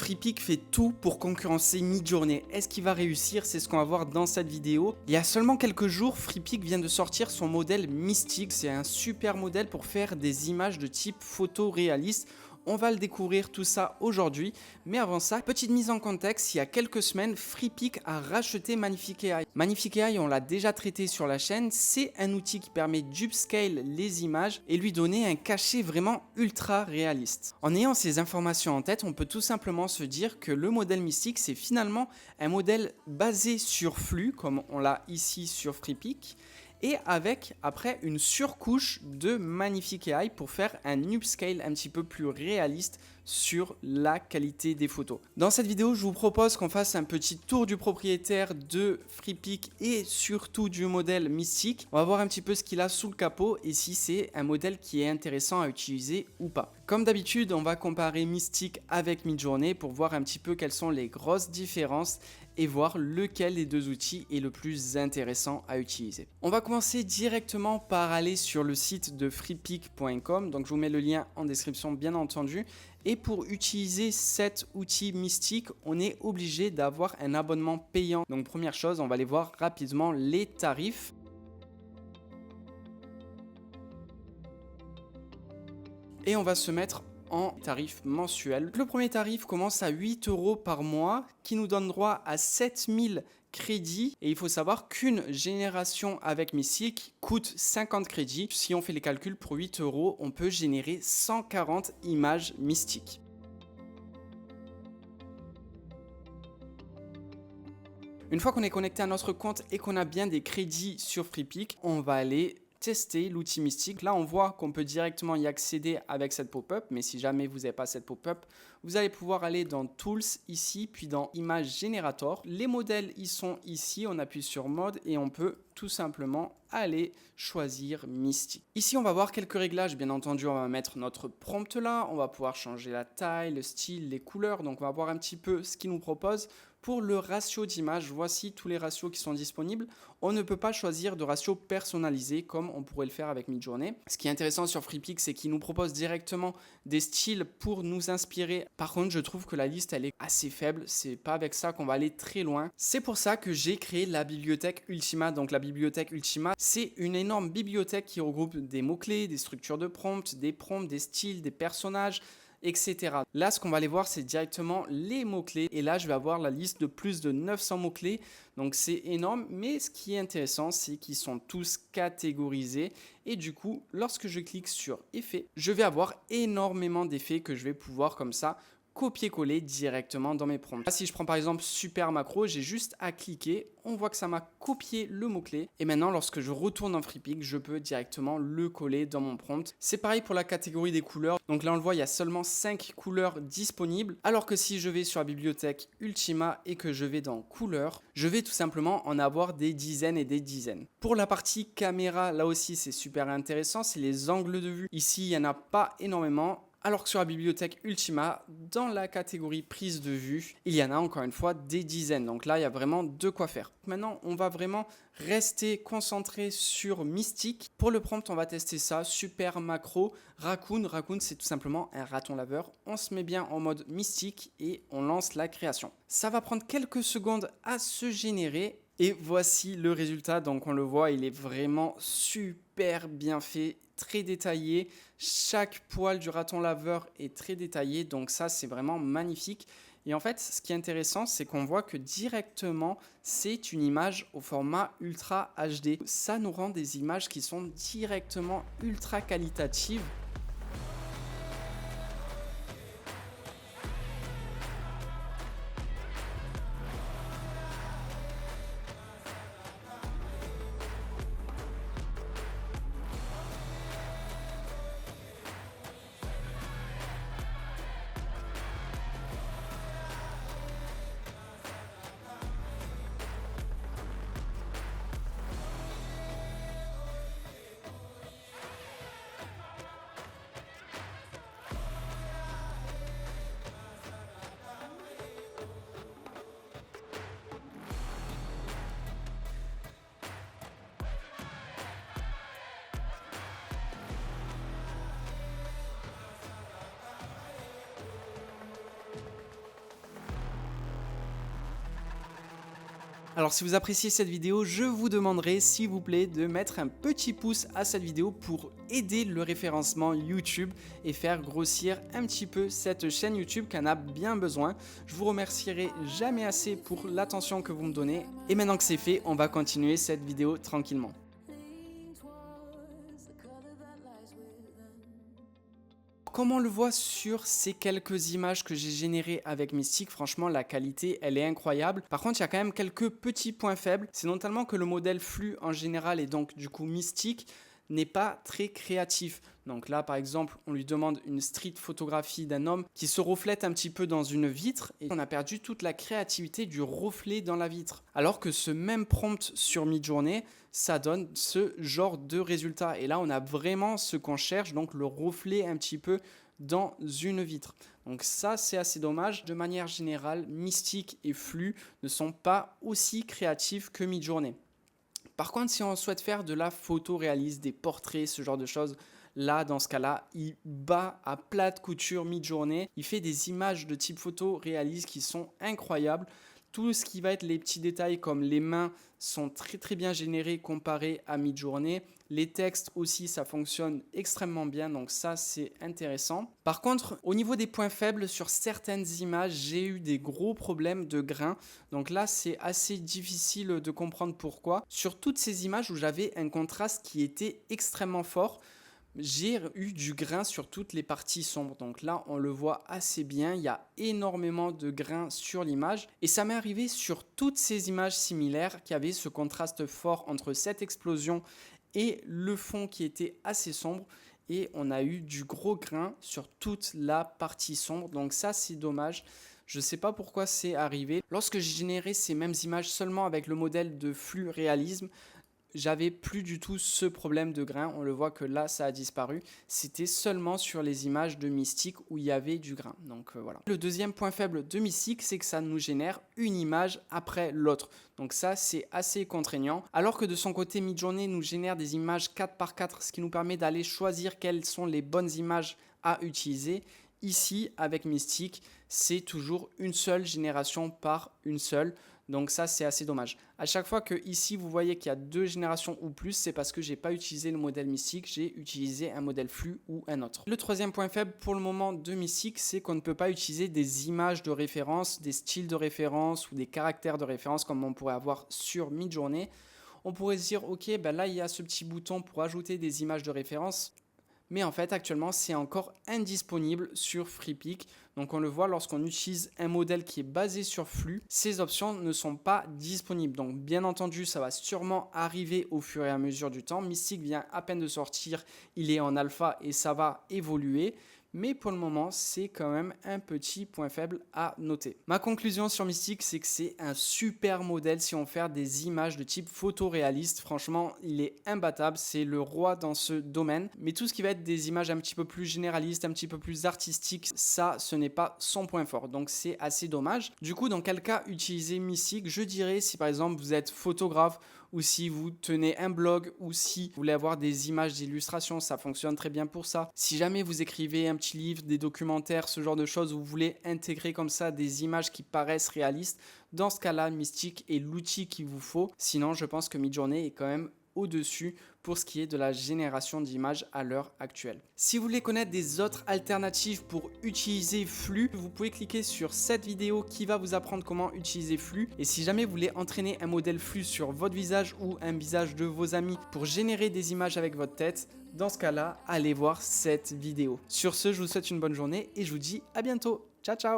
Freepik fait tout pour concurrencer Midjourney. Est-ce qu'il va réussir? C'est ce qu'on va voir dans cette vidéo. Il y a seulement quelques jours, Freepik vient de sortir son modèle Mystique. C'est un super modèle pour faire des images de type photoréaliste. On va le découvrir tout ça aujourd'hui, mais avant ça, petite mise en contexte, il y a quelques semaines, Freepik a racheté Magnific AI. Magnific AI, on l'a déjà traité sur la chaîne, c'est un outil qui permet d'upscale les images et lui donner un cachet vraiment ultra réaliste. En ayant ces informations en tête, on peut tout simplement se dire que le modèle Mystique, c'est finalement un modèle basé sur flux, comme on l'a ici sur Freepik, et avec après une surcouche de Magnific AI pour faire un upscale un petit peu plus réaliste sur la qualité des photos. Dans cette vidéo, je vous propose qu'on fasse un petit tour du propriétaire de Freepik et surtout du modèle Mystique. On va voir un petit peu ce qu'il a sous le capot et si c'est un modèle qui est intéressant à utiliser ou pas. Comme d'habitude, on va comparer Mystique avec Midjourney pour voir un petit peu quelles sont les grosses différences et voir lequel des deux outils est le plus intéressant à utiliser. On va commencer directement par aller sur le site de freepik.com, donc je vous mets le lien en description bien entendu. Et pour utiliser cet outil Mystique, on est obligé d'avoir un abonnement payant. Donc première chose, on va aller voir rapidement les tarifs. Et on va se mettre en tarif mensuel. Le premier tarif commence à 8 € par mois qui nous donne droit à 7000 crédits et il faut savoir qu'une génération avec Mystique coûte 50 crédits. Si on fait les calculs pour 8 €, on peut générer 140 images mystiques. Une fois qu'on est connecté à notre compte et qu'on a bien des crédits sur Freepik, on va aller tester l'outil Mystique. Là, on voit qu'on peut directement y accéder avec cette pop-up, mais si jamais vous n'avez pas cette pop-up, vous allez pouvoir aller dans Tools ici, puis dans Image Generator. Les modèles, ils sont ici, on appuie sur Mode et on peut tout simplement aller choisir Mystique. Ici, on va voir quelques réglages. Bien entendu, on va mettre notre prompt là, on va pouvoir changer la taille, le style, les couleurs. Donc, on va voir un petit peu ce qu'il nous propose. Pour le ratio d'image, voici tous les ratios qui sont disponibles. On ne peut pas choisir de ratio personnalisé comme on pourrait le faire avec Midjourney. Ce qui est intéressant sur Freepik, c'est qu'il nous propose directement des styles pour nous inspirer. Par contre, je trouve que la liste, elle est assez faible. C'est pas avec ça qu'on va aller très loin. C'est pour ça que j'ai créé la bibliothèque Ultima. Donc la bibliothèque Ultima, c'est une énorme bibliothèque qui regroupe des mots-clés, des structures de prompts, des styles, des personnages, etc. Là, ce qu'on va aller voir, c'est directement les mots-clés. Et là, je vais avoir la liste de plus de 900 mots-clés. Donc, c'est énorme. Mais ce qui est intéressant, c'est qu'ils sont tous catégorisés. Et du coup, lorsque je clique sur effets, je vais avoir énormément d'effets que je vais pouvoir comme ça copier-coller directement dans mes prompts. Là, si je prends par exemple super macro, j'ai juste à cliquer, on voit que ça m'a copié le mot-clé et maintenant lorsque je retourne dans Freepik, je peux directement le coller dans mon prompt. C'est pareil pour la catégorie des couleurs. Donc là on le voit, il y a seulement 5 couleurs disponibles alors que si je vais sur la bibliothèque Ultima et que je vais dans couleurs, je vais tout simplement en avoir des dizaines et des dizaines. Pour la partie caméra, là aussi c'est super intéressant, c'est les angles de vue. Ici, il n'y en a pas énormément. Alors que sur la bibliothèque Ultima, dans la catégorie prise de vue, il y en a encore une fois des dizaines. Donc là, il y a vraiment de quoi faire. Maintenant, on va vraiment rester concentré sur Mystique. Pour le prompt, on va tester ça. Super macro, raccoon. Raccoon, c'est tout simplement un raton laveur. On se met bien en mode Mystique et on lance la création. Ça va prendre quelques secondes à se générer. Et voici le résultat. Donc on le voit, il est vraiment super bien fait, très détaillé. Chaque poil du raton laveur est très détaillé. Donc ça, c'est vraiment magnifique. Et en fait, ce qui est intéressant, c'est qu'on voit que directement, c'est une image au format Ultra HD. Ça nous rend des images qui sont directement ultra qualitatives. Alors si vous appréciez cette vidéo, je vous demanderai s'il vous plaît de mettre un petit pouce à cette vidéo pour aider le référencement YouTube et faire grossir un petit peu cette chaîne YouTube qui en a bien besoin. Je vous remercierai jamais assez pour l'attention que vous me donnez. Et maintenant que c'est fait, on va continuer cette vidéo tranquillement. Comme on le voit sur ces quelques images que j'ai générées avec Mystic, franchement la qualité elle est incroyable. Par contre il y a quand même quelques petits points faibles. C'est notamment que le modèle flux en général et donc du coup Mystic n'est pas très créatif. Donc là par exemple on lui demande une street photographie d'un homme qui se reflète un petit peu dans une vitre et on a perdu toute la créativité du reflet dans la vitre. Alors que ce même prompt sur Midjourney, ça donne ce genre de résultat. Et là on a vraiment ce qu'on cherche, donc le reflet un petit peu dans une vitre. Donc ça c'est assez dommage. De manière générale, Mystic et Flux ne sont pas aussi créatifs que Midjourney. Par contre, si on souhaite faire de la photo réaliste, des portraits, ce genre de choses, là, dans ce cas-là, il bat à plate couture Midjourney. Il fait des images de type photo réaliste qui sont incroyables. Tout ce qui va être les petits détails comme les mains sont très bien générés comparé à Midjourney. Les textes aussi, ça fonctionne extrêmement bien, donc ça c'est intéressant. Par contre, au niveau des points faibles, sur certaines images, j'ai eu des gros problèmes de grain. Donc là, c'est assez difficile de comprendre pourquoi. Sur toutes ces images où j'avais un contraste qui était extrêmement fort, j'ai eu du grain sur toutes les parties sombres. Donc là, on le voit assez bien. Il y a énormément de grain sur l'image. Et ça m'est arrivé sur toutes ces images similaires qui avaient ce contraste fort entre cette explosion et le fond qui était assez sombre. Et on a eu du gros grain sur toute la partie sombre. Donc ça, c'est dommage. Je ne sais pas pourquoi c'est arrivé. Lorsque j'ai généré ces mêmes images seulement avec le modèle de flux réalisme, j'avais plus du tout ce problème de grain. On le voit que là, ça a disparu. C'était seulement sur les images de Mystic où il y avait du grain. Donc voilà. Le deuxième point faible de Mystic, c'est que ça nous génère une image après l'autre. Donc ça, c'est assez contraignant. Alors que de son côté, Midjourney nous génère des images 4x4, ce qui nous permet d'aller choisir quelles sont les bonnes images à utiliser. Ici, avec Mystic, c'est toujours une seule génération par une seule. Donc ça, c'est assez dommage. À chaque fois que ici, vous voyez qu'il y a 2 générations ou plus, c'est parce que je n'ai pas utilisé le modèle Mystic, j'ai utilisé un modèle flux ou un autre. Le troisième point faible pour le moment de Mystic, c'est qu'on ne peut pas utiliser des images de référence, des styles de référence ou des caractères de référence comme on pourrait avoir sur Midjourney. On pourrait se dire, ok, ben là, il y a ce petit bouton pour ajouter des images de référence. Mais en fait, actuellement, c'est encore indisponible sur Freepik. Donc on le voit lorsqu'on utilise un modèle qui est basé sur flux, ces options ne sont pas disponibles. Donc bien entendu, ça va sûrement arriver au fur et à mesure du temps. Mystic vient à peine de sortir, il est en alpha et ça va évoluer. Mais pour le moment, c'est quand même un petit point faible à noter. Ma conclusion sur Mystic, c'est que c'est un super modèle si on veut faire des images de type photoréaliste. Franchement, il est imbattable, c'est le roi dans ce domaine. Mais tout ce qui va être des images un petit peu plus généralistes, un petit peu plus artistiques, ça, ce n'est pas son point fort. Donc c'est assez dommage. Du coup, dans quel cas utiliser Mystic? Je dirais si par exemple vous êtes photographe ou si vous tenez un blog ou si vous voulez avoir des images d'illustration, ça fonctionne très bien pour ça. Si jamais vous écrivez un petit livre, des documentaires, ce genre de choses, où vous voulez intégrer comme ça des images qui paraissent réalistes, dans ce cas-là, Mystic est l'outil qu'il vous faut. Sinon, je pense que Midjourney est quand même au-dessus pour ce qui est de la génération d'images à l'heure actuelle. Si vous voulez connaître des autres alternatives pour utiliser Flux, vous pouvez cliquer sur cette vidéo qui va vous apprendre comment utiliser Flux. Et si jamais vous voulez entraîner un modèle Flux sur votre visage ou un visage de vos amis pour générer des images avec votre tête, dans ce cas-là, allez voir cette vidéo. Sur ce, je vous souhaite une bonne journée et je vous dis à bientôt. Ciao, ciao!